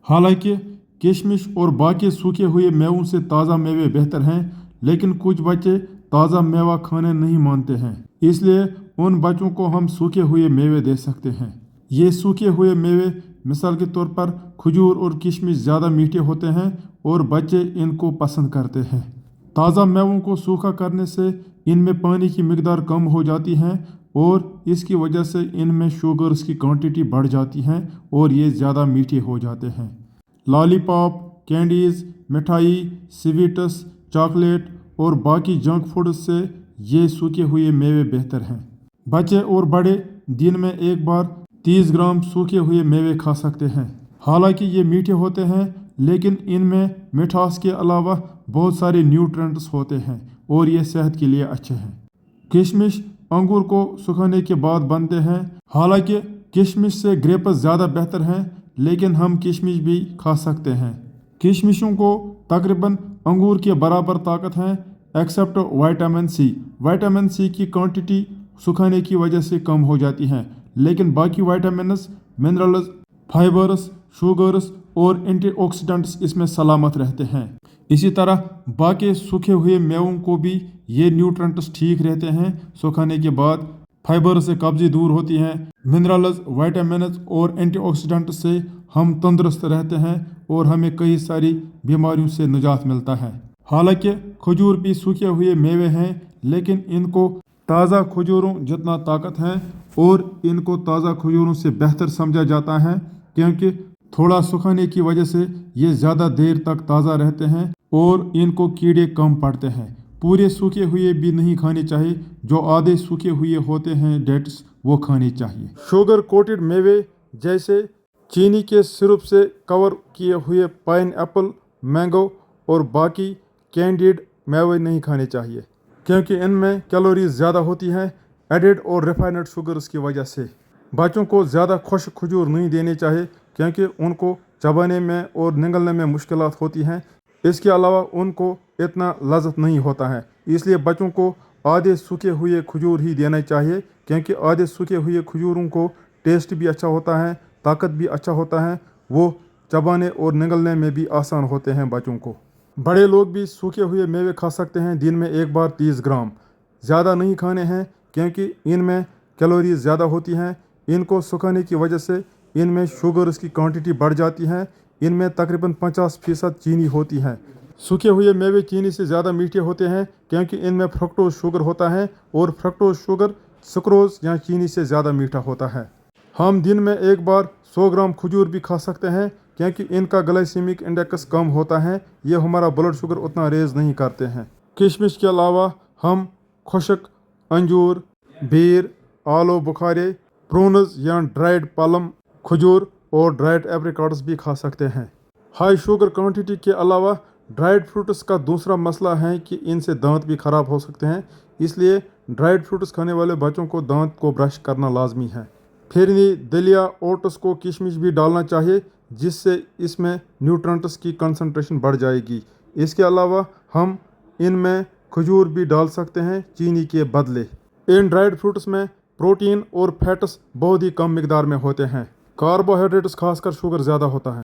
हालांकि किशमिश और बाकी सूखे हुए मेवों से ताज़ा मेवे बेहतर हैं, लेकिन कुछ बच्चे ताज़ा मेवा खाने नहीं मानते हैं, इसलिए उन बच्चों को हम सूखे हुए मेवे दे सकते हैं। ये सूखे हुए मेवे मिसाल के तौर पर खजूर और किशमिश ज़्यादा मीठे होते हैं और बच्चे इनको पसंद करते हैं। ताज़ा मेवों को सूखा करने से इनमें पानी की मिकदार कम हो जाती है और इसकी वजह से इनमें शुगर्स की क्वांटिटी बढ़ जाती है और ये ज़्यादा मीठे हो जाते हैं। लॉलीपॉप, कैंडीज़, मिठाई, स्वीट्स, चॉकलेट और बाकी जंक फूड से ये सूखे हुए मेवे बेहतर हैं। बच्चे और बड़े दिन में एक बार 30 ग्राम सूखे हुए मेवे खा सकते हैं। हालांकि ये मीठे होते हैं, लेकिन इनमें मिठास के अलावा बहुत सारे न्यूट्रिएंट्स होते हैं और ये सेहत के लिए अच्छे हैं। किशमिश अंगूर को सुखाने के बाद बनते हैं। हालांकि किशमिश से ग्रेप्स ज़्यादा बेहतर हैं, लेकिन हम किशमिश भी खा सकते हैं। किशमिशों को तकरीबन अंगूर के बराबर ताकत है, except vitamin C. Vitamin C की क्वांटिटी सुखाने की वजह से कम हो जाती है, लेकिन बाकी विटामिन्स, मिनरल्स, फाइबर्स, शुगर्स और एंटीऑक्सीडेंट्स इसमें सलामत रहते हैं। इसी तरह बाकी सूखे हुए मेवों को भी ये न्यूट्रिएंट्स ठीक रहते हैं। सुखाने के बाद फाइबर से कब्जी दूर होती है, मिनरल्स, विटामिन्स और एंटीऑक्सीडेंट्स से हम तंदुरुस्त रहते हैं और हमें कई सारी बीमारियों से निजात मिलता है। हालांकि खजूर भी सूखे हुए मेवे हैं, लेकिन इनको ताज़ा खजूरों जितना ताकत है और इनको ताज़ा खजूरों से बेहतर समझा जाता है, क्योंकि थोड़ा सुखाने की वजह से ये ज़्यादा देर तक ताज़ा रहते हैं और इनको कीड़े कम पड़ते हैं। पूरे सूखे हुए भी नहीं खाने चाहिए, जो आधे सूखे हुए होते हैं डेट्स, वो खाने चाहिए। शुगर कोटेड मेवे जैसे चीनी के सिरप से कवर किए हुए पाइन एप्पल, मैंगो और बाकी कैंडीड मेवे नहीं खाने चाहिए, क्योंकि इनमें कैलोरीज ज़्यादा होती हैं एडेड और रिफाइंड शुगर्स की वजह से। बच्चों को ज़्यादा खुश्क खजूर नहीं देने चाहिए, क्योंकि उनको चबाने में और निगलने में मुश्किलात होती हैं। इसके अलावा उनको इतना लज़्ज़त नहीं होता है, इसलिए बच्चों को आधे सूखे हुए खजूर ही देना चाहिए, क्योंकि आधे सूखे हुए खजूरों को टेस्ट भी अच्छा होता है, ताकत भी अच्छा होता है, वो चबाने और निगलने में भी आसान होते हैं बच्चों को। बड़े लोग भी सूखे हुए मेवे खा सकते हैं, दिन में एक बार 30 ग्राम। ज़्यादा नहीं खाने हैं, क्योंकि इनमें कैलोरीज ज़्यादा होती हैं। इनको सुखाने की वजह से इनमें शुगर्स की क्वांटिटी बढ़ जाती है। इनमें तकरीबन 50% चीनी होती है। सूखे हुए मेवे चीनी से ज़्यादा मीठे होते हैं, क्योंकि इनमें फ्रक्टोज शुगर होता है और फ्रक्टोज शुगर सुक्रोज या चीनी से ज़्यादा मीठा होता है। हम दिन में एक बार 100 ग्राम खजूर भी खा सकते हैं, क्योंकि इनका ग्लाइसेमिक इंडेक्स कम होता है, ये हमारा ब्लड शुगर उतना रेज नहीं करते हैं। किशमिश के अलावा हम खुश्क अंजूर, बेर, आलू बुखारे, प्रूनस या ड्राइड प्लम, खजूर और ड्राइड एप्रिकॉट्स भी खा सकते हैं। हाई शुगर क्वांटिटी के अलावा ड्राइड फ्रूट्स का दूसरा मसला है कि इनसे दांत भी ख़राब हो सकते हैं, इसलिए ड्राइड फ्रूट्स खाने वाले बच्चों को दांत को ब्रश करना लाजमी है। फिरनी, दलिया, ओट्स को किशमिश भी डालना चाहिए, जिससे इसमें न्यूट्रिएंट्स की कंसंट्रेशन बढ़ जाएगी। इसके अलावा हम इनमें खजूर भी डाल सकते हैं चीनी के बदले। इन ड्राइड फ्रूट्स में प्रोटीन और फैट्स बहुत ही कम मिकदार में होते हैं। कार्बोहाइड्रेट्स खासकर शुगर ज़्यादा होता है।